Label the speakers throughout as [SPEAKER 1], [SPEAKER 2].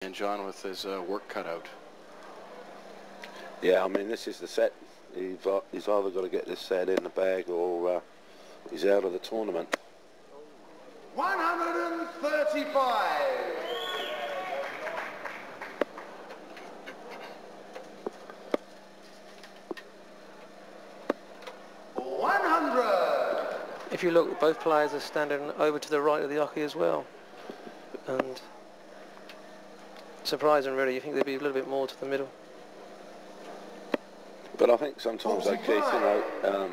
[SPEAKER 1] And John with his work cut out.
[SPEAKER 2] Yeah, I mean, this is the set. He's either got to get this set in the bag or he's out of the tournament.
[SPEAKER 3] 135. 100.
[SPEAKER 4] If you look, both players are standing over to the right of the hockey as well. And surprising, really. You think they'd be a little bit more to the middle.
[SPEAKER 2] But I think sometimes, though, Keith, you know,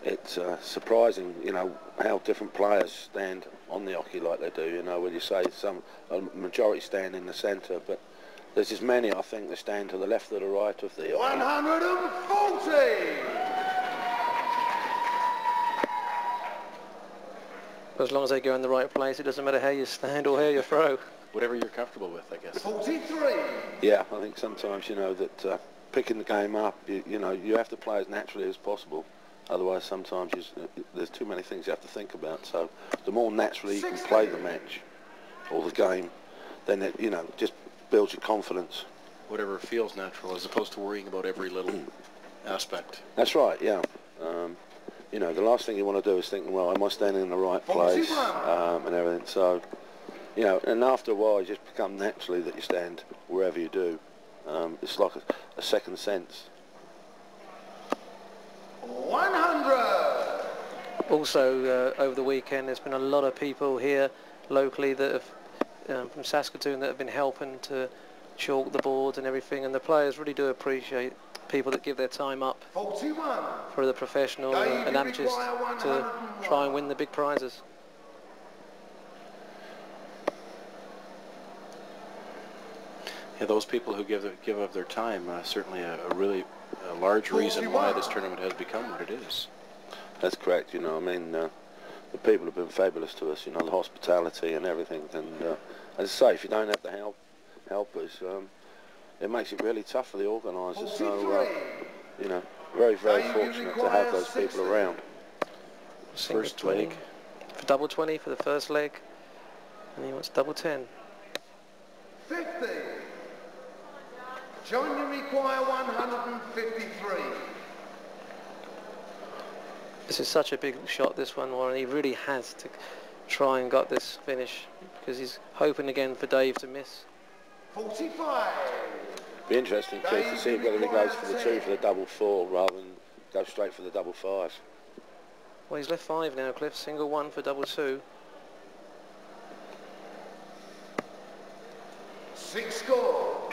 [SPEAKER 2] it's surprising, you know, how different players stand on the hockey like they do. You know, when you say a majority stand in the centre, but there's as many, I think, that stand to the left or the right of the hockey.
[SPEAKER 3] 140.
[SPEAKER 4] But as long as they go in the right place, it doesn't matter how you stand or how you throw.
[SPEAKER 1] Whatever you're comfortable with, I guess.
[SPEAKER 3] 43.
[SPEAKER 2] Yeah, I think sometimes, you know, that picking the game up, you know, you have to play as naturally as possible. Otherwise, sometimes there's too many things you have to think about. So the more naturally you can play the match or the game, then it, you know, just builds your confidence.
[SPEAKER 1] Whatever feels natural, as opposed to worrying about every little aspect.
[SPEAKER 2] That's right, yeah. You know, the last thing you want to do is think, well, am I standing in the right place and everything. So, you know, and after a while, you just become naturally that you stand wherever you do. It's like a second sense.
[SPEAKER 3] 100.
[SPEAKER 4] Also, over the weekend, there's been a lot of people here locally that have, from Saskatoon, that have been helping to chalk the boards and everything. And the players really do appreciate people that give their time up
[SPEAKER 3] 41.
[SPEAKER 4] for the professional and amateurs to try and win the big prizes.
[SPEAKER 1] Yeah, those people who give up their time, certainly a really large reason why this tournament has become what it is.
[SPEAKER 2] That's correct. You know, I mean, the people have been fabulous to us. You know, the hospitality and everything. And as I say, if you don't have the helpers, it makes it really tough for the organisers. So, you know, very, very fortunate to have those people around.
[SPEAKER 1] First leg.
[SPEAKER 4] For double 20 for the first leg. And he wants double 10.
[SPEAKER 3] 50. John, you require 153.
[SPEAKER 4] This is such a big shot, this one, Warren. He really has to try and got this finish because he's hoping again for Dave to miss.
[SPEAKER 3] 45.
[SPEAKER 2] Be interesting, Keith, to see whether he goes for the 2 for the double 4 rather than go straight for the double 5.
[SPEAKER 4] Well, he's left 5 now, Cliff. Single 1 for double 2.
[SPEAKER 3] 6 score.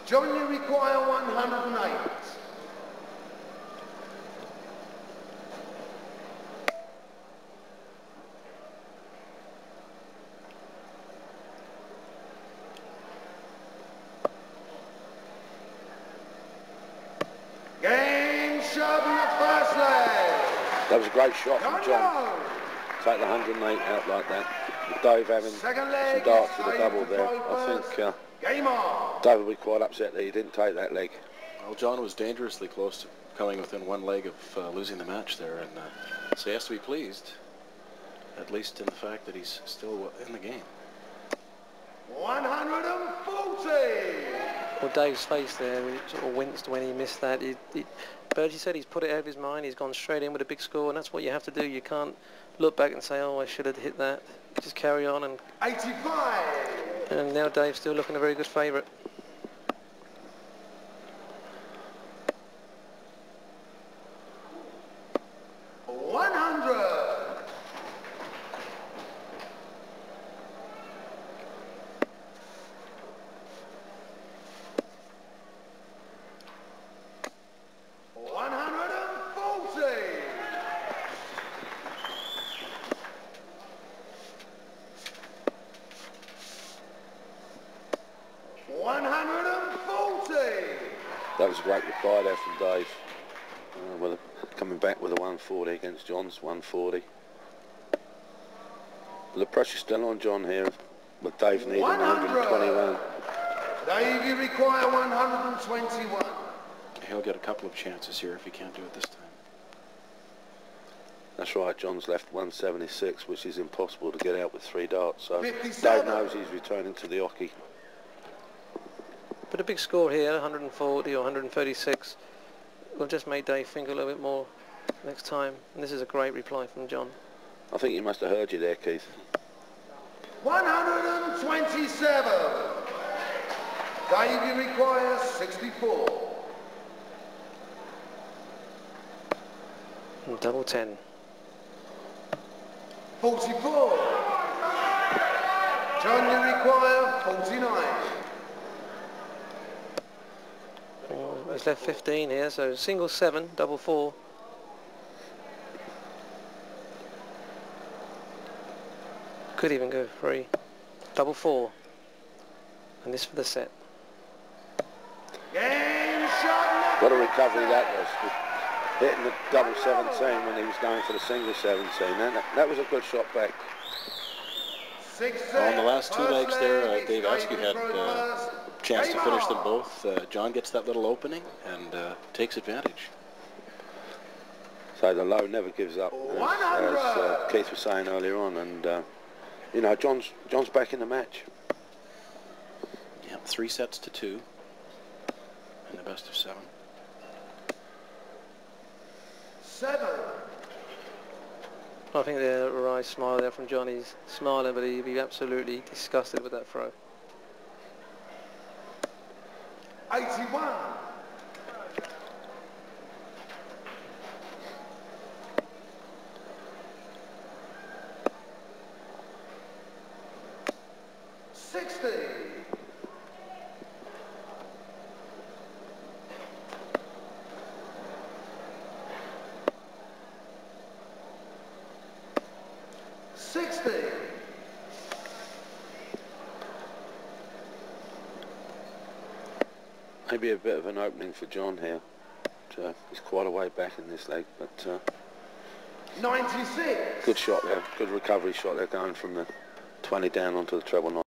[SPEAKER 3] John, you require 108. Game shot in the first leg.
[SPEAKER 2] That was a great shot from John. Take the 108 out like that. With Dave having some darts with a double there. I think Dave will be quite upset that he didn't take that leg.
[SPEAKER 1] Well, John was dangerously close to coming within one leg of losing the match there, and so he has to be pleased, at least in the fact that he's still in the game.
[SPEAKER 3] 140.
[SPEAKER 4] Well, Dave's face there, he sort of winced when he missed that. Bergie said he's put it out of his mind. He's gone straight in with a big score, and that's what you have to do. You can't look back and say, oh, I should have hit that. Just carry on. And
[SPEAKER 3] 85.
[SPEAKER 4] And now Dave's still looking a very good favourite.
[SPEAKER 2] That was a great reply there from Dave. Coming back with a 140 against John's 140. But the pressure's still on John here, with Dave needing 121.
[SPEAKER 3] Dave, you require 121.
[SPEAKER 1] He'll get a couple of chances here if he can't do it this time.
[SPEAKER 2] That's right, John's left 176, which is impossible to get out with 3 darts. So
[SPEAKER 3] 57.
[SPEAKER 2] Dave knows he's returning to the hockey.
[SPEAKER 4] But a big score here, 140 or 136, will just make Dave think a little bit more next time. And this is a great reply from John.
[SPEAKER 2] I think he must have heard you there, Keith.
[SPEAKER 3] 127. Davey requires 64.
[SPEAKER 4] And double 10.
[SPEAKER 3] 44. John, you require 49.
[SPEAKER 4] He's left 15 here, so single 7, double 4. Could even go 3. Double 4. And this for the set.
[SPEAKER 3] Game shot.
[SPEAKER 2] What a recovery that was. Hitting the double 17 when he was going for the single 17. That was a good shot back.
[SPEAKER 1] On the last two legs there, Dave Askew had a chance to finish them both. John gets that little opening and takes advantage.
[SPEAKER 2] So the Lowe never gives up, as Keith was saying earlier on, and you know, John's back in the match.
[SPEAKER 1] Yeah, 3 sets to 2 in the best of 7.
[SPEAKER 3] 7.
[SPEAKER 4] I think the wry smile there from John. He's smiling, but he'd be absolutely disgusted with that throw.
[SPEAKER 3] 81. 60. 60.
[SPEAKER 2] Maybe a bit of an opening for John here. He's quite a way back in this leg, but
[SPEAKER 3] 96.
[SPEAKER 2] good shot there, good recovery shot there, going from the 20 down onto the treble 9.